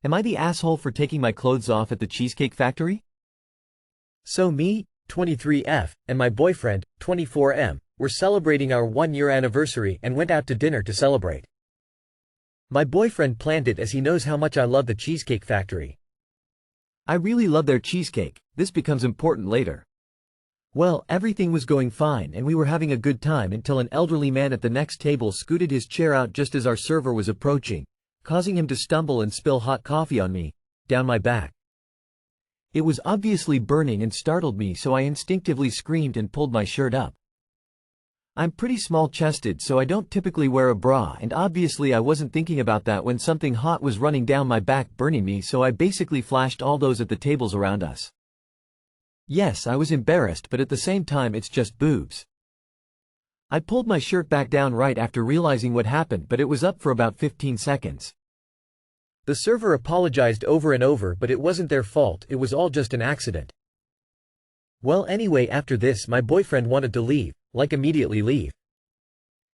Am I the asshole for taking my clothes off at the Cheesecake Factory? So me, 23F, and my boyfriend, 24M, were celebrating our 1-year anniversary and went out to dinner to celebrate. My boyfriend planned it as he knows how much I love the Cheesecake Factory. I really love their cheesecake. This becomes important later. Well, everything was going fine and we were having a good time until an elderly man at the next table scooted his chair out just as our server was approaching, causing him to stumble and spill hot coffee on me, down my back. It was obviously burning and startled me, so I instinctively screamed and pulled my shirt up. I'm pretty small-chested, so I don't typically wear a bra, and obviously I wasn't thinking about that when something hot was running down my back burning me, so I basically flashed all those at the tables around us. Yes, I was embarrassed, but at the same time it's just boobs. I pulled my shirt back down right after realizing what happened, but it was up for about 15 seconds. The server apologized over and over, but it wasn't their fault, it was all just an accident. Well, anyway, after this my boyfriend wanted to leave, like immediately leave.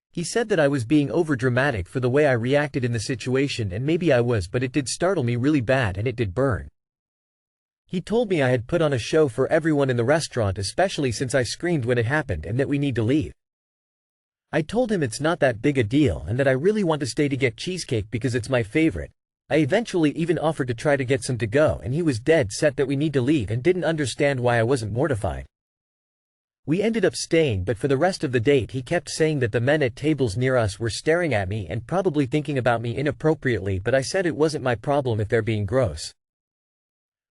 He said that I was being overdramatic for the way I reacted in the situation, and maybe I was, but it did startle me really bad and it did burn. He told me I had put on a show for everyone in the restaurant, especially since I screamed when it happened, and that we need to leave. I told him it's not that big a deal and that I really want to stay to get cheesecake because it's my favorite. I eventually even offered to try to get some to go, and he was dead set that we need to leave and didn't understand why I wasn't mortified. We ended up staying, but for the rest of the date he kept saying that the men at tables near us were staring at me and probably thinking about me inappropriately, but I said it wasn't my problem if they're being gross.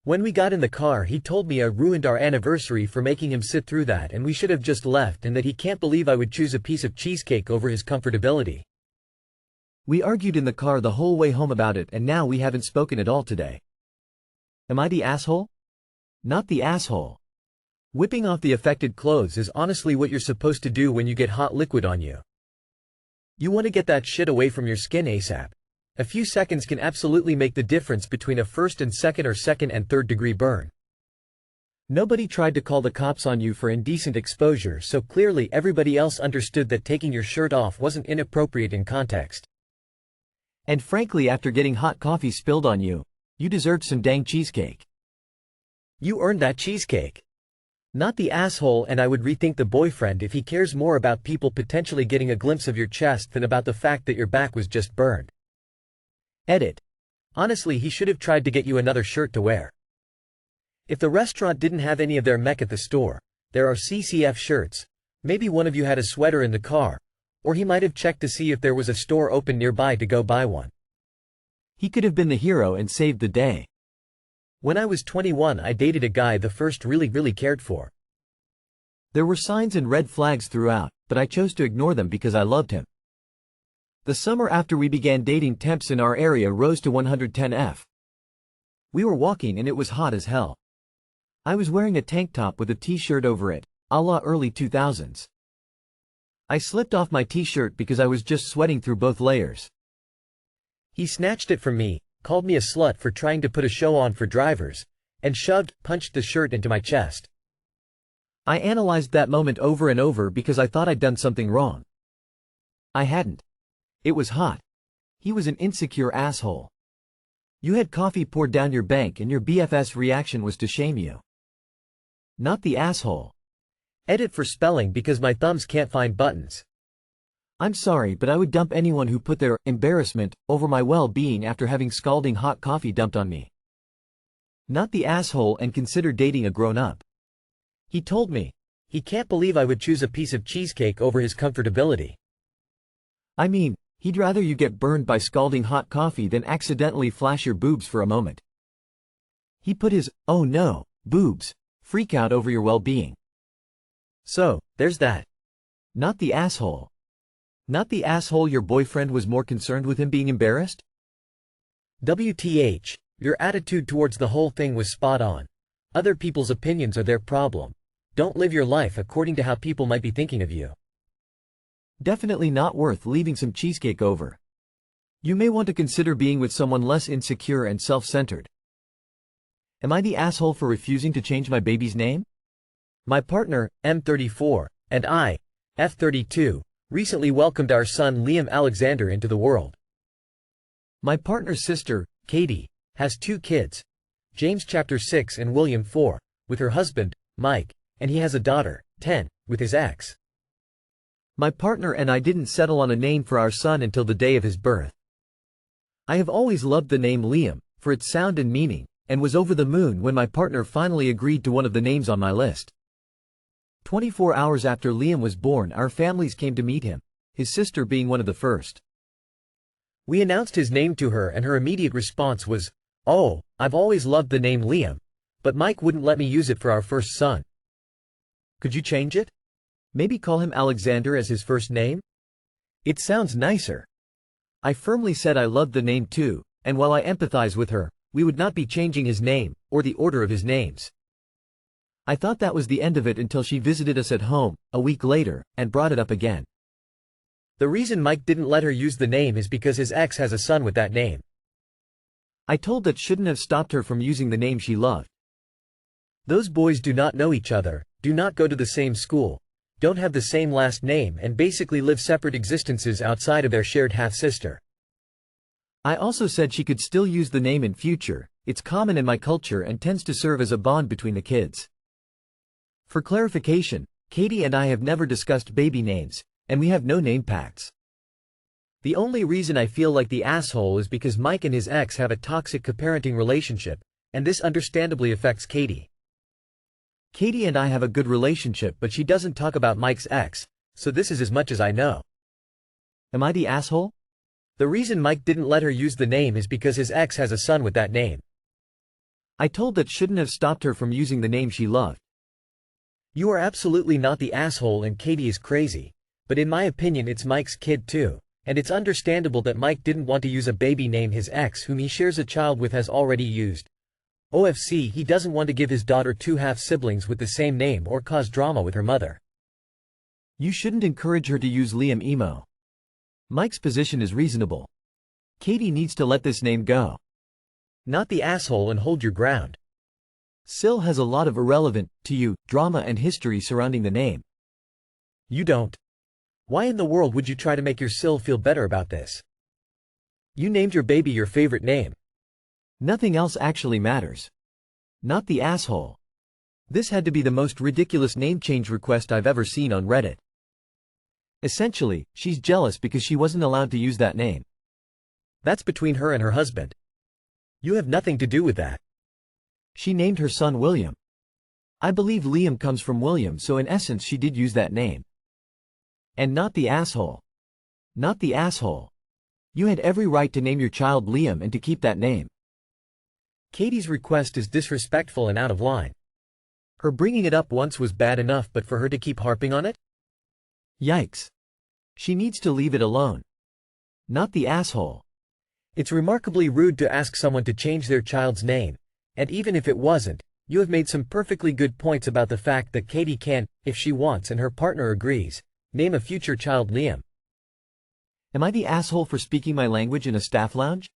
When we got in the car he told me I ruined our anniversary for making him sit through that and we should have just left, and that he can't believe I would choose a piece of cheesecake over his comfortability. We argued in the car the whole way home about it, and now we haven't spoken at all today. Am I the asshole? Not the asshole. Whipping off the affected clothes is honestly what you're supposed to do when you get hot liquid on you. You want to get that shit away from your skin ASAP. A few seconds can absolutely make the difference between a first and second or second and third degree burn. Nobody tried to call the cops on you for indecent exposure, so clearly everybody else understood that taking your shirt off wasn't inappropriate in context. And frankly, after getting hot coffee spilled on you, you deserved some dang cheesecake. You earned that cheesecake. Not the asshole, and I would rethink the boyfriend if he cares more about people potentially getting a glimpse of your chest than about the fact that your back was just burned. Edit. Honestly, he should have tried to get you another shirt to wear. If the restaurant didn't have any of their mech at the store, there are CCF shirts. Maybe one of you had a sweater in the car, or he might have checked to see if there was a store open nearby to go buy one. He could have been the hero and saved the day. When I was 21, I dated a guy the first really cared for. There were signs and red flags throughout, but I chose to ignore them because I loved him. The summer after we began dating, temps in our area rose to 110°F. We were walking and it was hot as hell. I was wearing a tank top with a t-shirt over it, a la early 2000s. I slipped off my t-shirt because I was just sweating through both layers. He snatched it from me, called me a slut for trying to put a show on for drivers, and punched the shirt into my chest. I analyzed that moment over and over because I thought I'd done something wrong. I hadn't. It was hot. He was an insecure asshole. You had coffee poured down your bank and your BFF's reaction was to shame you. Not the asshole. Edit for spelling because my thumbs can't find buttons. I'm sorry, but I would dump anyone who put their embarrassment over my well-being after having scalding hot coffee dumped on me. Not the asshole, and consider dating a grown-up. He told me he can't believe I would choose a piece of cheesecake over his comfortability. I mean, he'd rather you get burned by scalding hot coffee than accidentally flash your boobs for a moment. He put his, oh no, boobs, freak out over your well-being. So, there's that. Not the asshole. Not the asshole, your boyfriend was more concerned with him being embarrassed? WTH, your attitude towards the whole thing was spot on. Other people's opinions are their problem. Don't live your life according to how people might be thinking of you. Definitely not worth leaving some cheesecake over. You may want to consider being with someone less insecure and self-centered. Am I the asshole for refusing to change my baby's name? My partner, M34, and I, F32, recently welcomed our son Liam Alexander into the world. My partner's sister, Katie, has 2 kids, James chapter 6 and William 4, with her husband, Mike, and he has a daughter, 10, with his ex. My partner and I didn't settle on a name for our son until the day of his birth. I have always loved the name Liam, for its sound and meaning, and was over the moon when my partner finally agreed to one of the names on my list. 24 hours after Liam was born, our families came to meet him, his sister being one of the first. We announced his name to her and her immediate response was, "Oh, I've always loved the name Liam, but Mike wouldn't let me use it for our first son." Could you change it? Maybe call him Alexander as his first name? It sounds nicer. I firmly said I loved the name too, and while I empathize with her, we would not be changing his name, or the order of his names. I thought that was the end of it until she visited us at home, a week later, and brought it up again. The reason Mike didn't let her use the name is because his ex has a son with that name. I told that shouldn't have stopped her from using the name she loved. Those boys do not know each other, do not go to the same school, don't have the same last name, and basically live separate existences outside of their shared half-sister. I also said she could still use the name in future. It's common in my culture and tends to serve as a bond between the kids. For clarification, Katie and I have never discussed baby names, and we have no name pacts. The only reason I feel like the asshole is because Mike and his ex have a toxic co-parenting relationship, and this understandably affects Katie. Katie and I have a good relationship, but she doesn't talk about Mike's ex, so this is as much as I know. Am I the asshole? The reason Mike didn't let her use the name is because his ex has a son with that name. I told that shouldn't have stopped her from using the name she loved. You are absolutely not the asshole and Katie is crazy, but in my opinion it's Mike's kid too, and it's understandable that Mike didn't want to use a baby name his ex whom he shares a child with has already used. OFC, he doesn't want to give his daughter 2 half-siblings with the same name or cause drama with her mother. You shouldn't encourage her to use Liam Emo. Mike's position is reasonable. Katie needs to let this name go. Not the asshole and hold your ground. Sil has a lot of irrelevant, to you, drama and history surrounding the name. You don't. Why in the world would you try to make your Sil feel better about this? You named your baby your favorite name. Nothing else actually matters. Not the asshole. This had to be the most ridiculous name change request I've ever seen on Reddit. Essentially, she's jealous because she wasn't allowed to use that name. That's between her and her husband. You have nothing to do with that. She named her son William. I believe Liam comes from William, so in essence she did use that name. And not the asshole. Not the asshole. You had every right to name your child Liam and to keep that name. Katie's request is disrespectful and out of line. Her bringing it up once was bad enough, but for her to keep harping on it? Yikes. She needs to leave it alone. Not the asshole. It's remarkably rude to ask someone to change their child's name, and even if it wasn't, you have made some perfectly good points about the fact that Katie can, if she wants and her partner agrees, name a future child Liam. Am I the asshole for speaking my language in a staff lounge?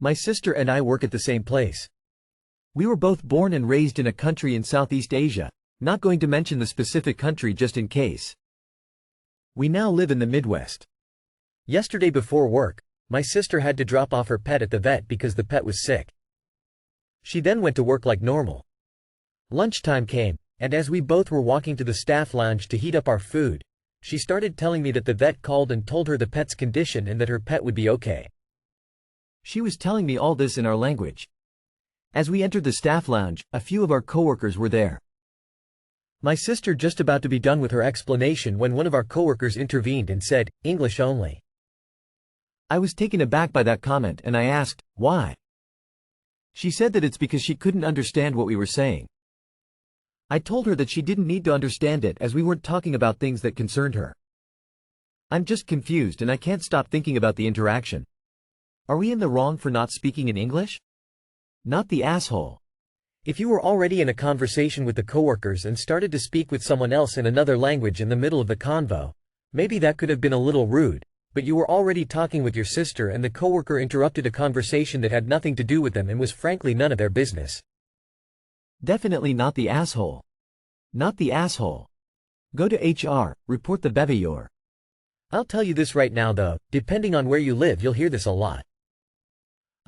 My sister and I work at the same place. We were both born and raised in a country in Southeast Asia, not going to mention the specific country just in case. We now live in the Midwest. Yesterday before work, my sister had to drop off her pet at the vet because the pet was sick. She then went to work like normal. Lunchtime came, and as we both were walking to the staff lounge to heat up our food, she started telling me that the vet called and told her the pet's condition and that her pet would be okay. She was telling me all this in our language. As we entered the staff lounge, a few of our coworkers were there. My sister just about to be done with her explanation when one of our coworkers intervened and said, "English only." I was taken aback by that comment and I asked, why? She said that it's because she couldn't understand what we were saying. I told her that she didn't need to understand it as we weren't talking about things that concerned her. I'm just confused and I can't stop thinking about the interaction. Are we in the wrong for not speaking in English? Not the asshole. If you were already in a conversation with the coworkers and started to speak with someone else in another language in the middle of the convo, maybe that could have been a little rude, but you were already talking with your sister and the coworker interrupted a conversation that had nothing to do with them and was frankly none of their business. Definitely not the asshole. Not the asshole. Go to HR, report the behavior. I'll tell you this right now though, depending on where you live you'll hear this a lot.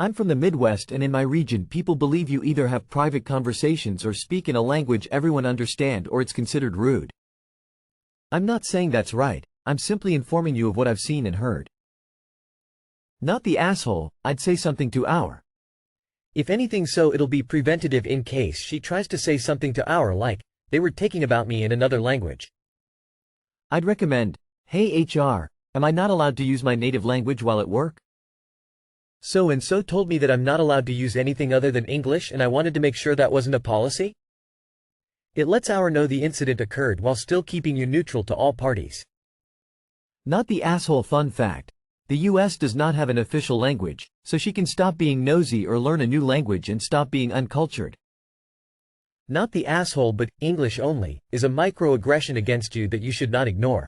I'm from the Midwest and in my region people believe you either have private conversations or speak in a language everyone understands or it's considered rude. I'm not saying that's right, I'm simply informing you of what I've seen and heard. Not the asshole, I'd say something to our. If anything, so it'll be preventative in case she tries to say something to our like, they were taking about me in another language. I'd recommend, hey HR, am I not allowed to use my native language while at work? So and so told me that I'm not allowed to use anything other than English and I wanted to make sure that wasn't a policy? It lets our know the incident occurred while still keeping you neutral to all parties. Not the asshole. Fun fact. The US does not have an official language, so she can stop being nosy or learn a new language and stop being uncultured. Not the asshole but English only is a microaggression against you that you should not ignore.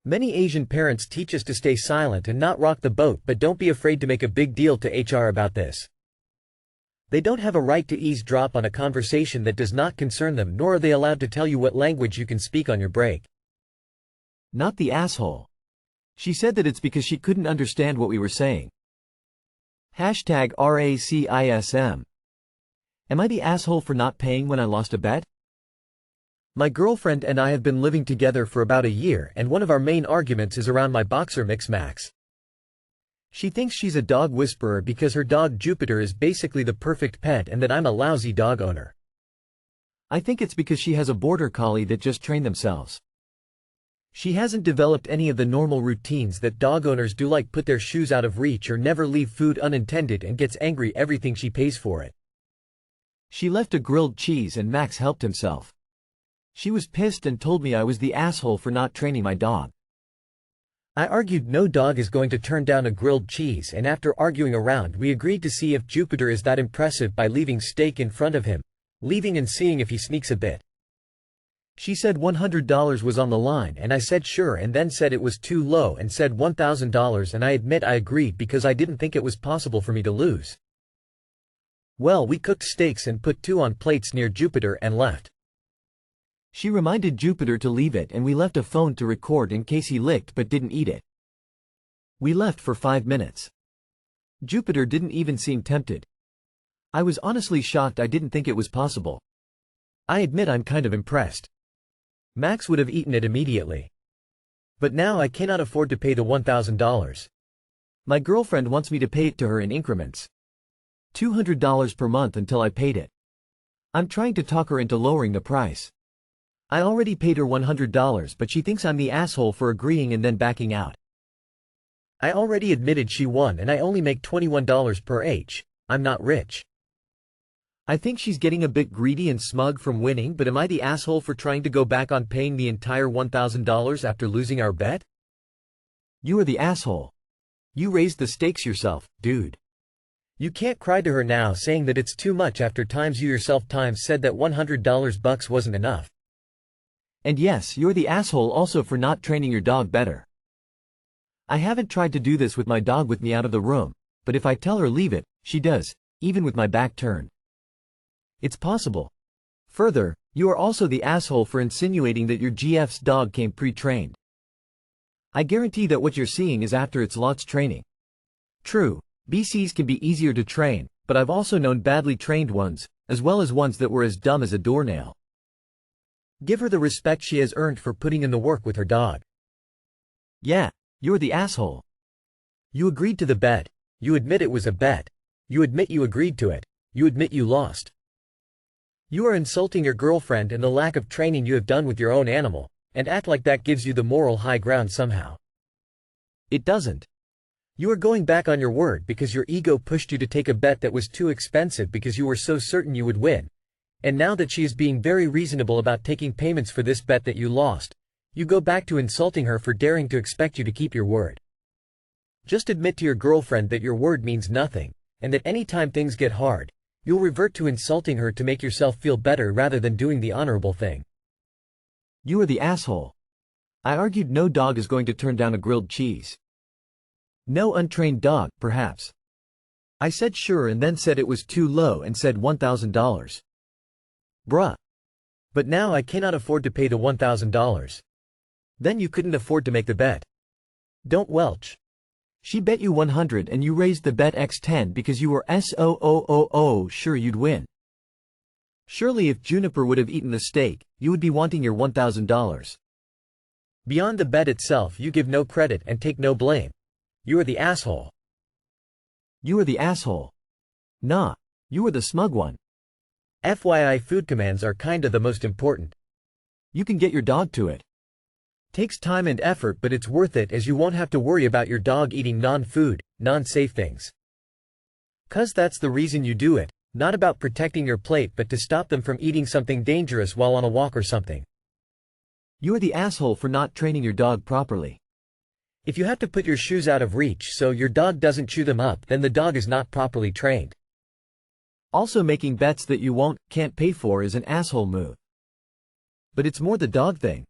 Many Asian parents teach us to stay silent and not rock the boat, but don't be afraid to make a big deal to HR about this. They don't have a right to eavesdrop on a conversation that does not concern them, nor are they allowed to tell you what language you can speak on your break. Not the asshole. She said that it's because she couldn't understand what we were saying. Hashtag RACISM. Am I the asshole for not paying when I lost a bet? My girlfriend and I have been living together for about a year and one of our main arguments is around my boxer mix Max. She thinks she's a dog whisperer because her dog Jupiter is basically the perfect pet and that I'm a lousy dog owner. I think it's because she has a border collie that just trained themselves. She hasn't developed any of the normal routines that dog owners do, like put their shoes out of reach or never leave food unattended, and gets angry everything she pays for it. She left a grilled cheese and Max helped himself. She was pissed and told me I was the asshole for not training my dog. I argued no dog is going to turn down a grilled cheese, and after arguing around we agreed to see if Jupiter is that impressive by leaving steak in front of him, leaving and seeing if he sneaks a bit. She said $100 was on the line and I said sure, and then said it was too low and said $1,000, and I admit I agreed because I didn't think it was possible for me to lose. Well, we cooked steaks and put 2 on plates near Jupiter and left. She reminded Jupiter to leave it and we left a phone to record in case he licked but didn't eat it. We left for 5 minutes. Jupiter didn't even seem tempted. I was honestly shocked. I didn't think it was possible. I admit I'm kind of impressed. Max would have eaten it immediately. But now I cannot afford to pay the $1,000. My girlfriend wants me to pay it to her in increments. $200 per month until I paid it. I'm trying to talk her into lowering the price. I already paid her $100, but she thinks I'm the asshole for agreeing and then backing out. I already admitted she won and I only make $21 per H. I'm not rich. I think she's getting a bit greedy and smug from winning, but am I the asshole for trying to go back on paying the entire $1,000 after losing our bet? You are the asshole. You raised the stakes yourself, dude. You can't cry to her now saying that it's too much after times you yourself times said that $100 bucks wasn't enough. And yes, you're the asshole also for not training your dog better. I haven't tried to do this with my dog with me out of the room, but if I tell her leave it, she does, even with my back turned. It's possible. Further, you are also the asshole for insinuating that your GF's dog came pre-trained. I guarantee that what you're seeing is after its lots training. True, BCs can be easier to train, but I've also known badly trained ones, as well as ones that were as dumb as a doornail. Give her the respect she has earned for putting in the work with her dog. Yeah, you're the asshole. You agreed to the bet. You admit it was a bet. You admit you agreed to it. You admit you lost. You are insulting your girlfriend and the lack of training you have done with your own animal, and act like that gives you the moral high ground somehow. It doesn't. You are going back on your word because your ego pushed you to take a bet that was too expensive because you were so certain you would win. And now that she is being very reasonable about taking payments for this bet that you lost, you go back to insulting her for daring to expect you to keep your word. Just admit to your girlfriend that your word means nothing, and that any time things get hard, you'll revert to insulting her to make yourself feel better rather than doing the honorable thing. You are the asshole. I argued no dog is going to turn down a grilled cheese. No untrained dog, perhaps. I said sure and then said it was too low and said $1,000. Bruh. But now I cannot afford to pay the $1,000. Then you couldn't afford to make the bet. Don't welch. She bet you 100 and you raised the bet x10 because you were sure you'd win. Surely if Juniper would have eaten the steak, you would be wanting your $1,000. Beyond the bet itself, you give no credit and take no blame. You are the asshole. You are the asshole. Nah, you are the smug one. FYI, food commands are kinda the most important. You can get your dog to it. Takes time and effort, but it's worth it as you won't have to worry about your dog eating non-food, non-safe things. 'Cause that's the reason you do it, not about protecting your plate but to stop them from eating something dangerous while on a walk or something. You are the asshole for not training your dog properly. If you have to put your shoes out of reach so your dog doesn't chew them up, then the dog is not properly trained. Also, making bets that you can't pay for is an asshole move. But it's more the dog thing.